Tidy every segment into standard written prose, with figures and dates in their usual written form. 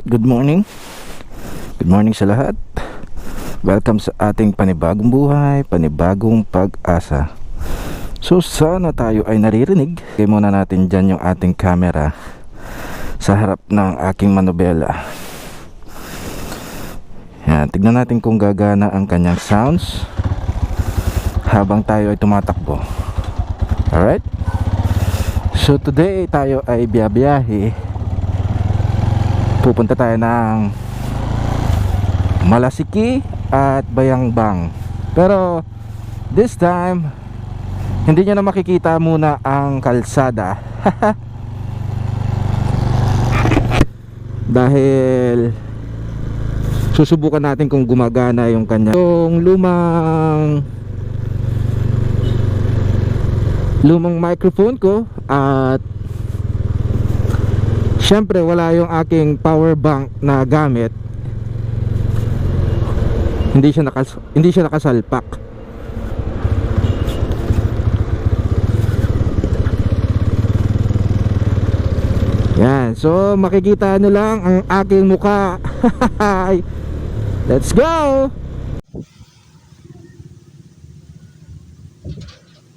good morning. Good morning sa lahat. Welcome sa ating panibagong buhay, panibagong pag-asa. So sana tayo ay naririnig. Kaya muna natin dyan yung ating camera sa harap ng aking manobela. Yan, tignan natin kung gagana ang kanyang sounds habang tayo ay tumatakbo. Alright? So today tayo ay biyabiyahe. Pupunta tayo ng Malasiki at Bayambang. Pero this time hindi nyo na makikita muna ang kalsada dahil susubukan natin kung gumagana yung kanya yung lumang microphone ko. At syempre wala yung aking power bank na gamit. Hindi siya nakasalpak. Yan, so makikita nyo lang ang aking mukha. Let's go.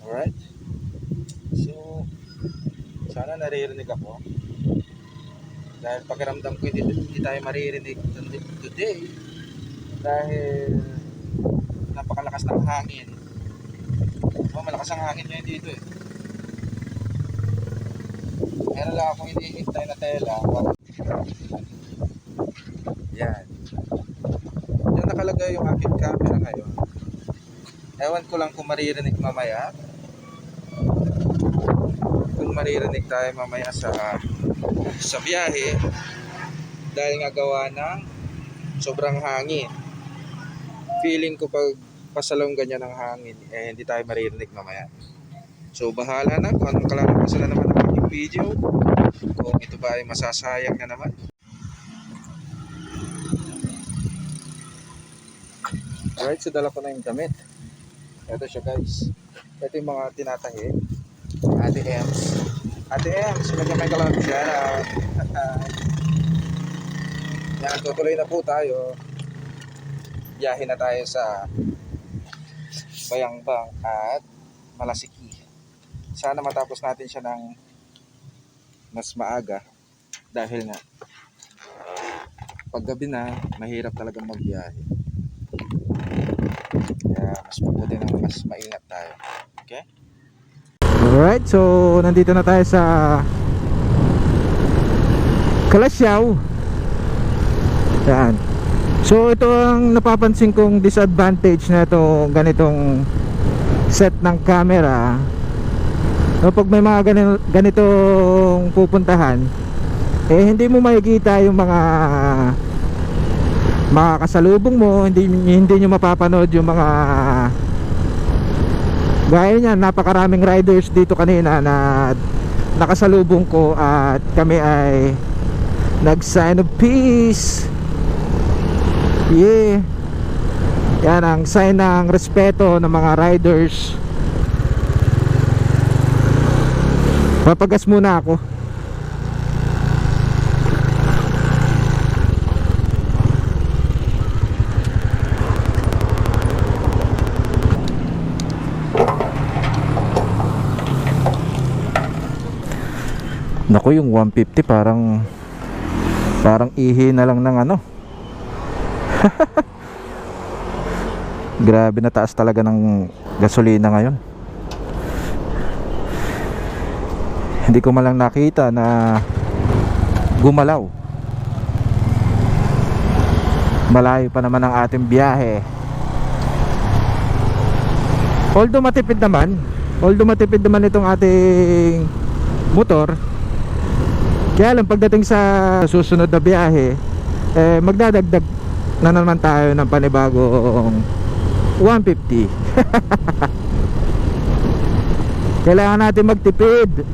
Alright. So sana naririnig ako. Dahil pakiramdam ko hindi tayo maririnig today dahil napakalakas ng hangin. Malakas ang hangin ngayon dito eh. Meron lang akong hinihintay na tela. Yan. Yung nakalagay yung aking camera ngayon. Ewan ko lang kung maririnig mamaya. Kung maririnig tayo mamaya sa biyahe dahil nga gawa ng sobrang hangin. Feeling ko pag pasalong ganyan ng hangin hindi tayo maririnig mamaya. So bahala na kung anong kalalabasan na naman ng aking video, kung ito ba ay masasayang na naman. Alright, so dala ko na yung damit. Ito siya guys. Ito yung mga tinatahi Ate Ems. Ate Ems, may kalam siya. Yan, tutuloy na po tayo. Biyahe na tayo sa Bayambang at Malasiki. Sana matapos natin siya ng mas maaga dahil nga paggabi na mahirap talagang magbiyahe. Kaya mas mabuti na mas maingat tayo. Okay? Alright, so nandito na tayo sa Kalasyaw. Yan. So ito ang napapansin kong disadvantage na ito ganitong set ng camera. So, pag may mga ganitong pupuntahan hindi mo makikita yung mga kasalubong mo. Hindi nyo mapapanood yung mga gaya niyan. Napakaraming riders dito kanina na nakasalubong ko at kami ay nag-sign of peace. Yeah. Yan ang sign ng respeto ng mga riders. Papagas muna ako. Naku, yung 150 parang ihi na lang ng ano. Grabe na taas talaga ng gasolina ngayon. Hindi ko malang nakita na gumalaw. Malayo pa naman ang ating biyahe. Although matipid naman itong ating motor. Kaya lang pagdating sa susunod na biyahe magdadagdag na naman tayo ng panibagong 150. Kailangan natin magtipid.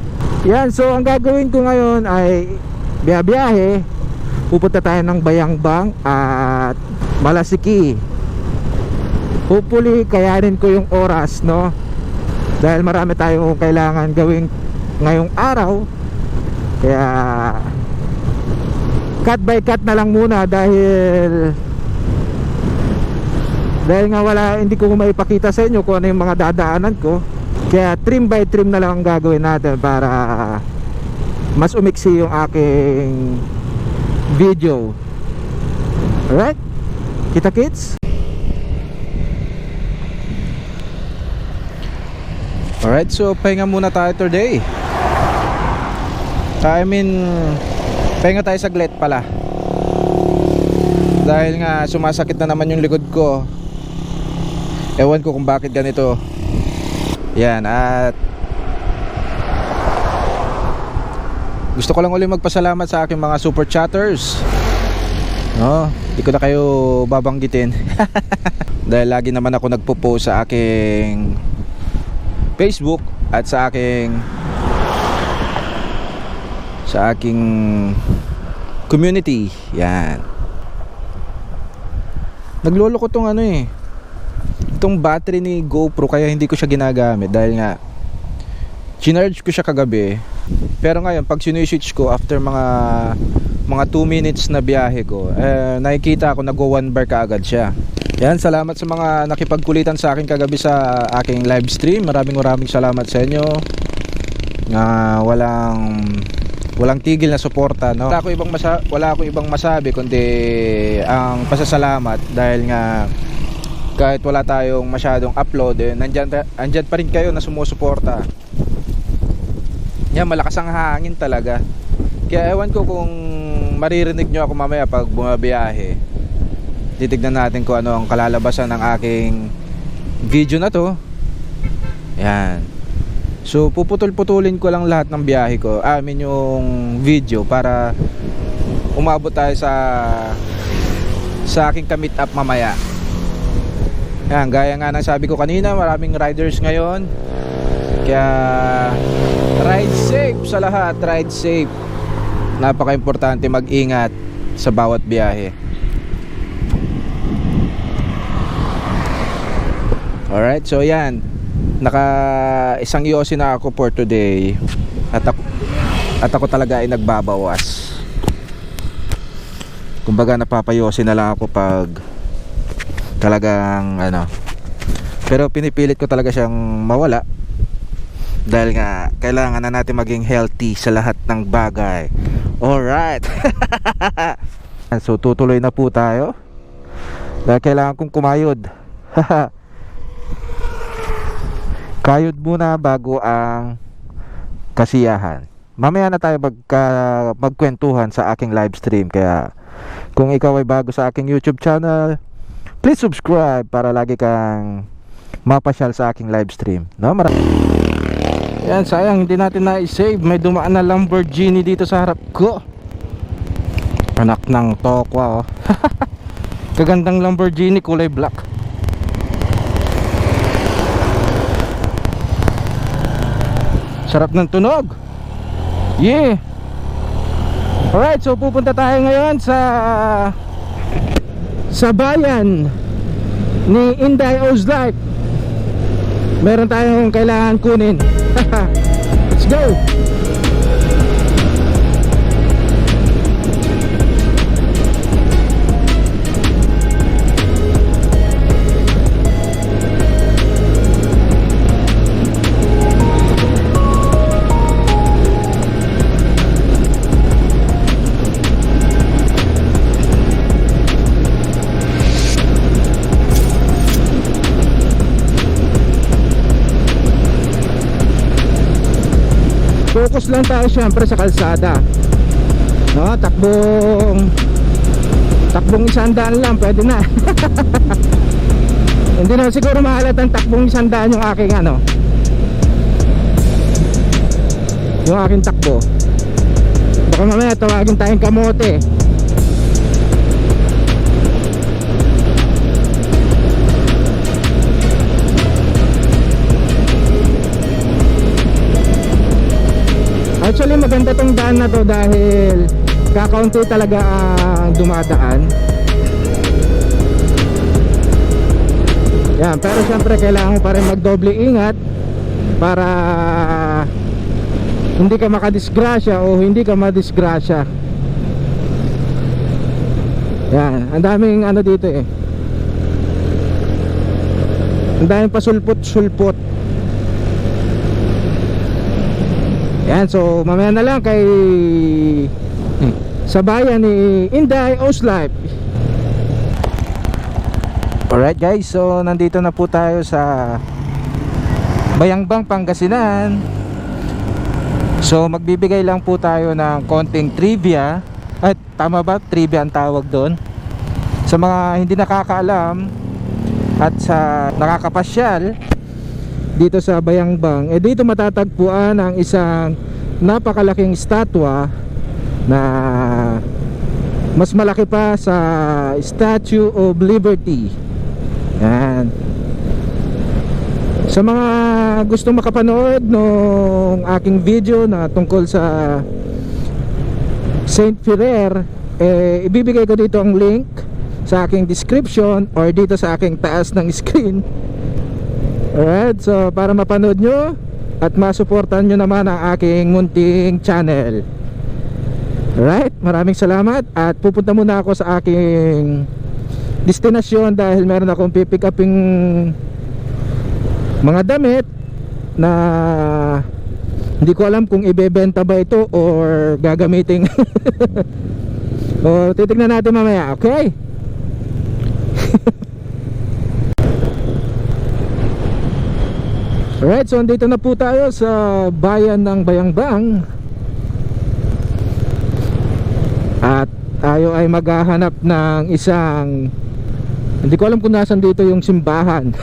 Yan, so ang gagawin ko ngayon ay biyahe. Pupunta tayo ng Bayambang at Malasiki. Hopefully kayanin ko yung oras, no? Dahil marami tayong kailangan gawin ngayong araw. Kaya cut by cut na lang muna dahil nga hindi ko maipakita sa inyo kung ano yung mga dadaanan ko. Kaya trim by trim na lang ang gagawin natin para mas umiksi yung aking video. Alright? Kita kits? Alright, so pahinga muna tayo today. Pahinga tayo saglit pala. Dahil nga sumasakit na naman yung likod ko. Ewan ko kung bakit ganito. Yan, at gusto ko lang ulit magpasalamat sa aking mga super chatters. No, di ko na kayo babanggitin. Dahil lagi naman ako nagpo-post sa aking Facebook at sa aking community. Yan. Naglolo ko tong itong battery ni GoPro, kaya hindi ko siya ginagamit dahil nga chinarge ko siya kagabi. Pero ngayon pag siniswitch ko after mga 2 minutes na biyahe ko, nakikita ko nag-go 1 bar kaagad siya. Yan, salamat sa mga nakipagkulitan sa akin kagabi sa aking live stream. Maraming salamat sa inyo na walang tigil na suporta, no? Wala akong ibang masabi kundi ang pasasalamat dahil nga kahit wala tayong masyadong upload, andyan pa rin kayo na sumusuporta. Yan, malakas ang hangin talaga. Kaya ewan ko kung maririnig nyo ako mamaya pag bumabiyahe. Titignan natin kung ano ang kalalabasan ng aking video na to. Yan. So puputol-putulin ko lang lahat ng biyahe ko, yung video, para umabot tayo sa aking ka-meet up mamaya. Yan, gaya nga ng sabi ko kanina, maraming riders ngayon. Kaya ride safe sa lahat, ride safe. Napaka-importante mag-ingat sa bawat biyahe. Alright, so yan, isang yosi na ako for today. At ako talaga ay nagbabawas. Kumbaga napapayosi na lang ako pag talagang pero pinipilit ko talaga siyang mawala. Dahil nga kailangan na natin maging healthy sa lahat ng bagay. Alright. So tutuloy na po tayo. Dahil kailangan kong kumayod. Kayod muna bago ang kasiyahan. Mamaya na tayo magkwentuhan sa aking live stream. Kaya kung ikaw ay bago sa aking YouTube channel, please subscribe para lagi kang mapasyal sa aking live stream, no? Yan, sayang hindi natin na-save. May dumaan na Lamborghini dito sa harap ko. Anak ng tokwa, oh. Kagandang Lamborghini, kulay black. Sarap ng tunog. Yeah. Alright, so pupunta tayo ngayon sa bayan ni Inday Ozlife. Meron tayong kailangan kunin. Let's go. Focus lang tayo syempre sa kalsada, no? Takbong 100 lang pwede na. Hindi na siguro mahalatang takbong 100 yung aking yung aking takbo. Baka mamaya tawagin tayong kamote. Actually maganda tong daan na to dahil kakaunti talaga ang dumadaan. Yan, pero syempre kailangan pa rin magdoble ingat para hindi ka makadisgrasya o hindi ka madisgrasya. Yan, ang daming ano dito eh. Ang daming pasulpot-sulpot. Yan, so mamaya na lang kay sa bayan ni Inday Oslife. Alright guys, so nandito na po tayo sa Bayangbang, Pangasinan. So magbibigay lang po tayo ng konting trivia. At tama ba? Trivia ang tawag doon. Sa mga hindi nakakaalam at sa nakakapasyal dito sa Bayangbang, dito matatagpuan ang isang napakalaking statwa na mas malaki pa sa Statue of Liberty. Yan. Sa mga gustong makapanood ng aking video na tungkol sa Saint Ferrer, ibibigay ko dito ang link sa aking description or dito sa aking taas ng screen. Alright, so para mapanood nyo at masuportan nyo naman ang aking munting channel. Alright, maraming salamat. At pupunta muna ako sa aking destinasyon dahil meron akong pipick uping mga damit na hindi ko alam kung ibebenta ba ito or gagamitin. O titignan natin mamaya, okay? Alright, so andito na po tayo sa bayan ng Bayangbang. At tayo ay maghahanap ng isang, hindi ko alam kung nasan dito yung simbahan.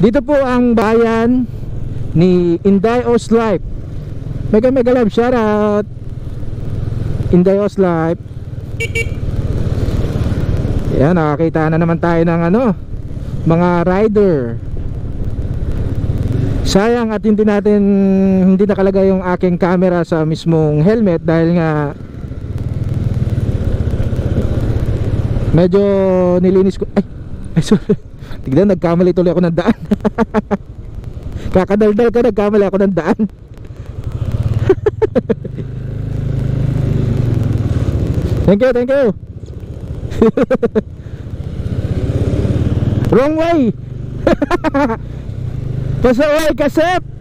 Dito po ang bayan ni Inday Oslife. Mega love, shout out Inday Oslife. Yan, nakakita na naman tayo ng ano, mga rider. Sayang at hindi nakalagay yung aking camera sa mismong helmet dahil nga medyo nilinis ko. Ay sorry. Tignan, nagkamali tuloy ako ng daan. Kakadaldal ka, nagkamali ako ng daan. Thank you. Wrong way. Pasaway kasep.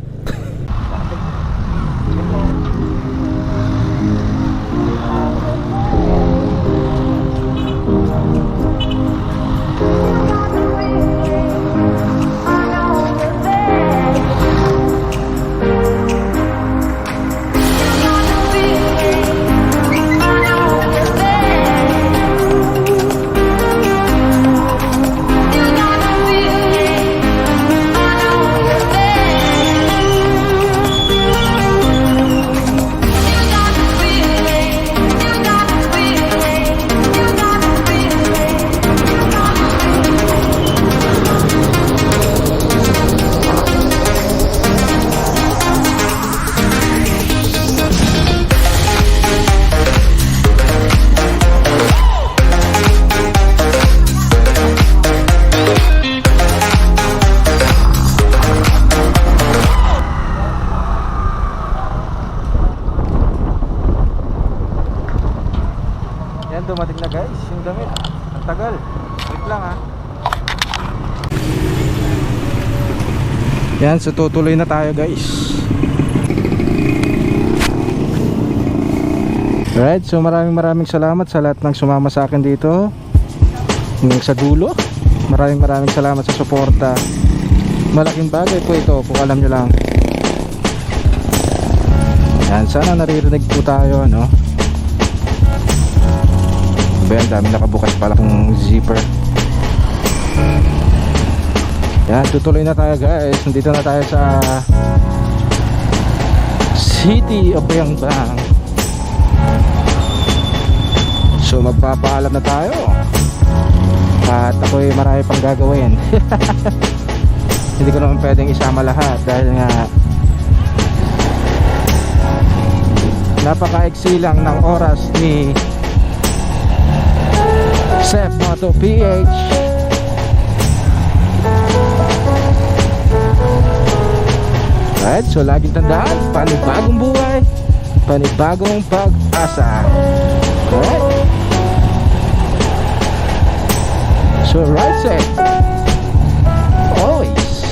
Dumating na guys yung damit. Ang tagal. Wait lang ha. Yan, so tutuloy na tayo guys. Alright, so maraming salamat sa lahat ng sumama sa akin dito hanggang sa dulo. Maraming salamat sa suporta. Malaking bagay po ito kung alam nyo lang. Yan, sana naririnig po tayo, no? Ayan, dami nakabukas pala kong zipper. Yan, tutuloy na tayo guys. Nandito na tayo sa City of Bayangbang. So magpapaalam na tayo. At ako'y marami pang gagawin. Hindi ko naman pwedeng isama lahat dahil nga napaka-eksi lang ng oras ni Sep Moto PH. Alright, so laging tandaan, panibagong buhay, panibagong pag-asa. Alright. So right side. Always.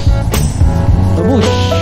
Babush.